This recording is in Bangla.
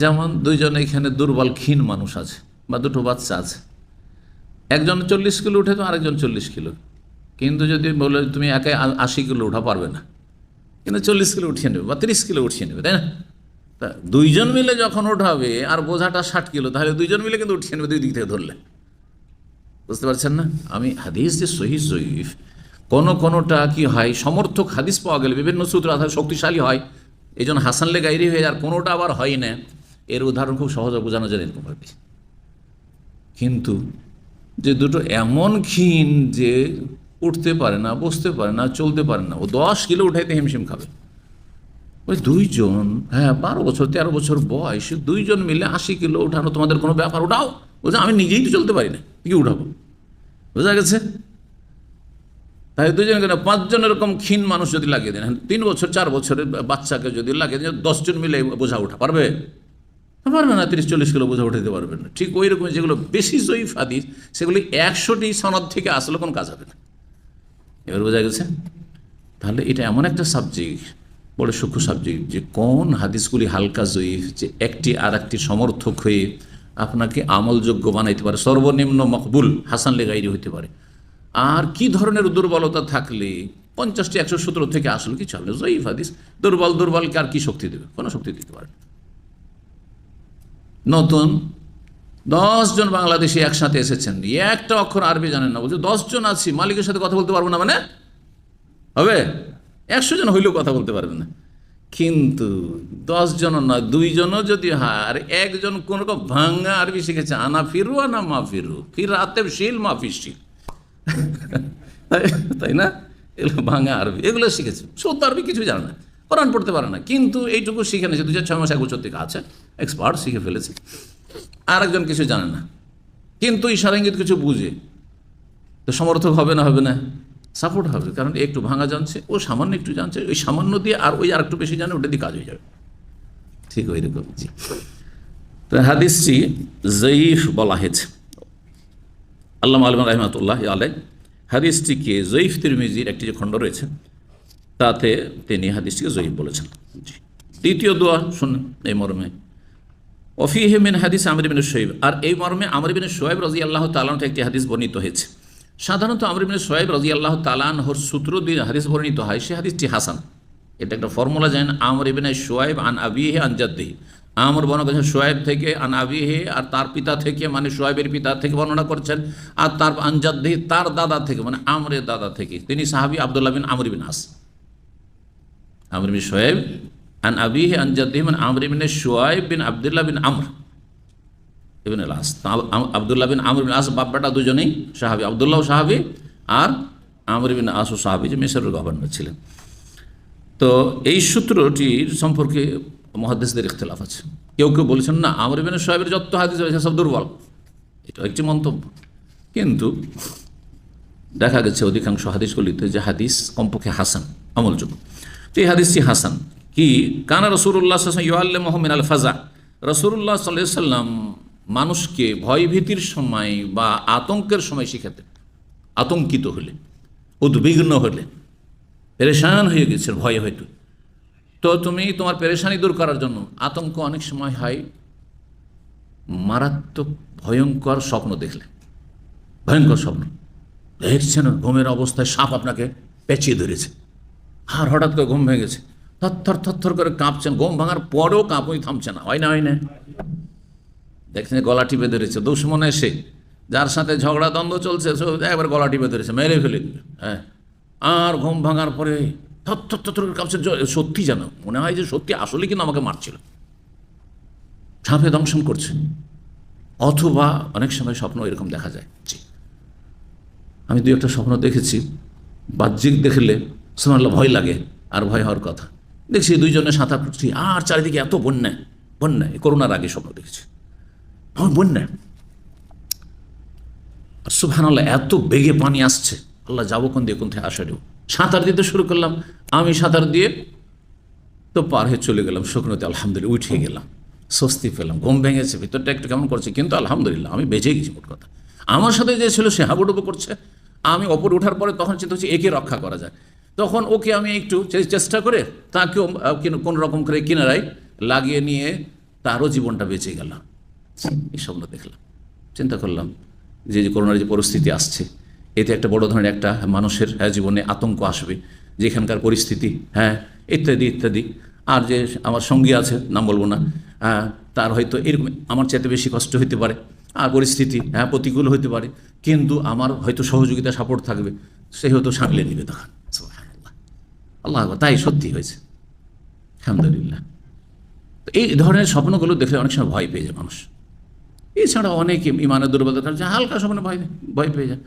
যেমন দুইজন এখানে দুর্বল ক্ষীণ মানুষ আছে বা দুটো বাচ্চা আছে, একজন 40 কিলো উঠে তো আরেকজন 40 কিলো, কিন্তু যদি বলে তুমি একে 80 কিলো উঠা পারবে না, কিন্তু 40 কিলো উঠিয়ে নেবে বা 30 কিলো উঠিয়ে নেবে, তাই না? তা দুইজন মিলে যখন উঠাবে আর বোঝাটা 60 কিলো, তাহলে দুইজন মিলে কিন্তু উঠিয়ে নেবে দুই দিক থেকে ধরলে। বুঝতে পারছেন না? আমি হাদিস যে সহিহ জয়ীফ, কোনোটা কি হয় সমর্থক হাদিস পাওয়া গেলে বিভিন্ন সূত্র আধার শক্তিশালী হয়, এই জন্য হাসান লে গাইরি হয়ে, আর কোনোটা আবার হয় না। এর উদাহরণ খুব সহজে বোঝানো যায় এরকমভাবে। কিন্তু যে দুটো এমন ক্ষীণ যে উঠতে পারে না, বসতে পারে না, চলতে পারে না, ও 10 কিলো উঠাইতে হিমশিম খাবে। ওই দুইজন, হ্যাঁ 12 বছর 13 বছর বয়স, দুইজন মিলে 80 কিলো উঠানো তোমাদের কোনো ব্যাপার? উঠাও। বলছে আমি নিজেই তো চলতে পারি না, কি উঠাবো? বোঝা গেছে? তাই দুজন কেন 5 জন এরকম ক্ষীণ মানুষ যদি লাগিয়ে দেন, 3 বছর 4 বছরের বাচ্চাকে যদি লাগিয়ে দেন, 10 জন মিলে বোঝা উঠা পারবে? পারবে না, 30-40 কিলো বোঝা উঠাতে পারবে না। ঠিক ওই রকম যেগুলো বেশি জয়ীফ হাদিস, সেগুলি 100টি সনদ থেকে আসলে কোনো কাজ হবে না। এবার বোঝা গেছে? তাহলে এটা এমন একটা সাবজেক্ট, বড় সূক্ষ্ম সাবজেক্ট, যে কোন হাদিসগুলি হালকা জয়ীফ, যে একটি আর একটি সমর্থক হয়ে আপনাকে আমলযোগ্য বানাইতে পারে, সর্বনিম্ন মকবুল হাসান লে গাইরি হইতে পারে। আর কি ধরনের দুর্বলতা থাকলে 50টি 117 থেকে আসলে কিছু হবে না। জয়ীফ হাদিস দুর্বলকে আর কি শক্তি দেবে? কোনো শক্তি দিতে পারে না। নতুন 10 জন বাংলাদেশি একসাথে এসেছেন, একটা অক্ষর আরবি জানেন না, বলছে 10 জন আছি, মালিকের সাথে কথা বলতে পারবো না, মানে হবে? 100 জন হইলেও কথা বলতে পারবে না। কিন্তু 10 জন নয়, 2 জনও যদি হয়, আর একজন কোন রকম ভাঙ্গা আরবি শিখেছে, আনা ফিরু আনা মা ফিরু ফির আতেব শিল মাফি শিল, তাই না? এগুলো ভাঙা আরবি, এগুলো শিখেছে। সত্য আরবি কিছু জানে না, কোরআন পড়তে পারে না, কিন্তু এইটুকু শিখে নিয়েছে। 2-6 মাস 1 বছর থেকে আছে, এক্সপার্ট, শিখে ফেলেছে। আর একজন কিছু জানে না, কিন্তু ইশারা ইঙ্গিত কিছু বুঝে, তো সমর্থক হবে না? হবে না, সাপোর্ট হবে। কারণ একটু ভাঙা জানছে, ও সামান্য একটু জানছে, ওই সামান্য দিয়ে আর ওই আর একটু বেশি জানে, ওটা দিয়ে কাজ হয়ে যাবে। ঠিক ওই রকম। জি, তো হাদিসটি জয়ীফ বলা হয়েছে। আল্লামা আলম রহমাতুল্লাহ আলাই হাদিসটিকে জয়ীফ তিরমিজির একটি যে খণ্ড রয়েছে, তাতে তিনি হাদিসটিকে জয়ীফ বলেছেন। জি, দ্বিতীয় দোয়া শুনুন এই মর্মে, ওফিহি মিন হাদিস আমর ইবনে শুআইব, আর এই মর্মে আমর ইবনে শুআইব রাদিয়াল্লাহু তাআলা থেকে একটি হাদিস বর্ণিত হয়েছে। সাধারণত আমর ইবনে শুআইব রাদিয়াল্লাহু তাআলা আনহুর সূত্র দিয়ে হাদিস বর্ণিত হয়, সে হাদিসটি হাসান। এটা একটা ফর্মুলা জানেন, আমর ইবনে শুআইব আন আবিহি আন জাদ্দিহি, আমর বর্ণনা করেছেন শুআইব থেকে, আন আবিহি আর তার পিতা থেকে, মানে শুআইবের পিতা থেকে বর্ণনা করছেন, আর তার আন জাদ্দিহি তার দাদা থেকে, মানে আমরের দাদা থেকে। তিনি সাহাবী আব্দুল্লাহ বিন আমর বিন আস। আমর ইবনে শুআইব আন আবিহি আন জাদ্দিহি, মানে আমর ইবনে শুআইব বিন আব্দুল্লাহ বিন আমর ইবনে আস। আব্দুল্লাহ বিন আমর বিন আস বাপ বেটা দুজনেই সাহাবী, আব্দুল্লাহ সাহাবী আর আমর বিন আস সাহাবী, যে মিশরের গভর্নর ছিলেন। তো এই সূত্রটির সম্পর্কে মুহাদ্দিসদের ইখতিলাফ আছে। কেউ কেউ বলেছেন না, আমর ইবনে শুআইবের যত হাদিস রয়েছে সব দুর্বল, এটা একটি মন্তব্য। কিন্তু দেখা গেছে অধিকাংশ হাদিসগুলিতে যে হাদিস কমপক্ষে হাসান, আমলযোগ্য। তো এই হাদিসটি হাসান। কি কানা রাসূলুল্লাহ সাল্লাল্লাহু আলাইহি ওয়া সাল্লাম মিন আল ফাজা, রাসূলুল্লাহ সাল্লাল্লাহু আলাইহি ওয়াসাল্লাম মানুষকে ভয়ভীতির সময় বা আতঙ্কের সময় শিখাতেন। আতঙ্কিত হলে, উদ্বিগ্ন হলে, পেরেশান হয়ে গেছে ভয়ে হয়তো, তো তুমি তোমার পেরেশানি দূর করার জন্য, আতঙ্ক অনেক সময় হয় মারাত্মক ভয়ঙ্কর স্বপ্ন দেখলে, ভয়ঙ্কর স্বপ্ন দেখছেন, ঘুমের অবস্থায় সাপ আপনাকে পেঁচিয়ে ধরেছে, আর হঠাৎ করে ঘুম ভেঙে গেছে, থরথর করে কাঁপছেন, ঘুম ভাঙার পরেও কাঁপুই থামছে না, হয় না? হয় না? দেখছেন গলা টিপে ধরেছে, দুশ্মন এসে, যার সাথে ঝগড়া দ্বন্দ্ব চলছে, একবার গলা টিপে ধরেছে, মেরে ফেলে দিবে। হ্যাঁ, আর ঘুম ভাঙার পরে থর করে কাঁপছে, সত্যি জানো, মনে হয় যে সত্যি আসলে কিন্তু আমাকে মারছিল, সাপে দংশন করছে। অথবা অনেক সময় স্বপ্ন এরকম দেখা যায়। জি, আমি 2-1টা স্বপ্ন দেখেছি, বাহ্যিক দেখলে সুবহানাল্লাহ ভয় লাগে, আর ভয় হওয়ার কথা। দেখছি 2 জনে সাঁতার করছি, আর চারিদিকে এত বন্যা, করোনার আগে স্বপ্ন দেখেছি, বন্যা, সুবহানাল্লাহ এত বেগে পানি আসছে, আল্লাহ যাবো কোন দিয়ে, কোন থেকে আসা দেব। সাঁতার দিতে শুরু করলাম, আমি সাঁতার দিয়ে তো পার হয়ে চলে গেলাম শুকনোতে, আলহামদুলিল্লাহ উঠে গেলাম, স্বস্তি পেলাম। ঘুম ভেঙেছে, ভিতরটা একটু কেমন করছে, কিন্তু আলহামদুলিল্লাহ আমি বেঁচে গেছি। মোট কথা, আমার সাথে যে ছিল সে হাবুডুবু করছে, আমি ওপরে ওঠার পরে তখন চিন্তা হচ্ছে একে রক্ষা করা যায়, তখন ওকে আমি একটু চেষ্টা করে তাকেও কোন রকম করে কিনারায় লাগিয়ে নিয়ে তারও জীবনটা বেঁচে গেল। এই স্বপ্ন দেখলাম, চিন্তা করলাম যে করোনার যে পরিস্থিতি আসছে, এতে একটা বড় ধরনের একটা মানুষের জীবনে আতঙ্ক আসবে, যেখানকার পরিস্থিতি ইত্যাদি ইত্যাদি। আর যে আমার সঙ্গী আছে, নাম বলবো না, তার হয়তো এরকম আমার চাইতে বেশি কষ্ট হতে পারে, আর পরিস্থিতি প্রতিকূল হতে পারে, কিন্তু আমার হয়তো সহযোগিতা সাপোর্ট থাকবে, সে হয়তো সামলে নেবে। তখন সুবহানাল্লাহ, আল্লাহ, তাই সত্যি হয়েছে, আলহামদুলিল্লাহ। তো এই ধরনের স্বপ্নগুলো দেখলে অনেক সময় ভয় পেয়ে যায় মানুষ। এছাড়া অনেক ইমানের দুর্বলতা, হালকা স্বপ্নে ভয় পেয়ে যায়।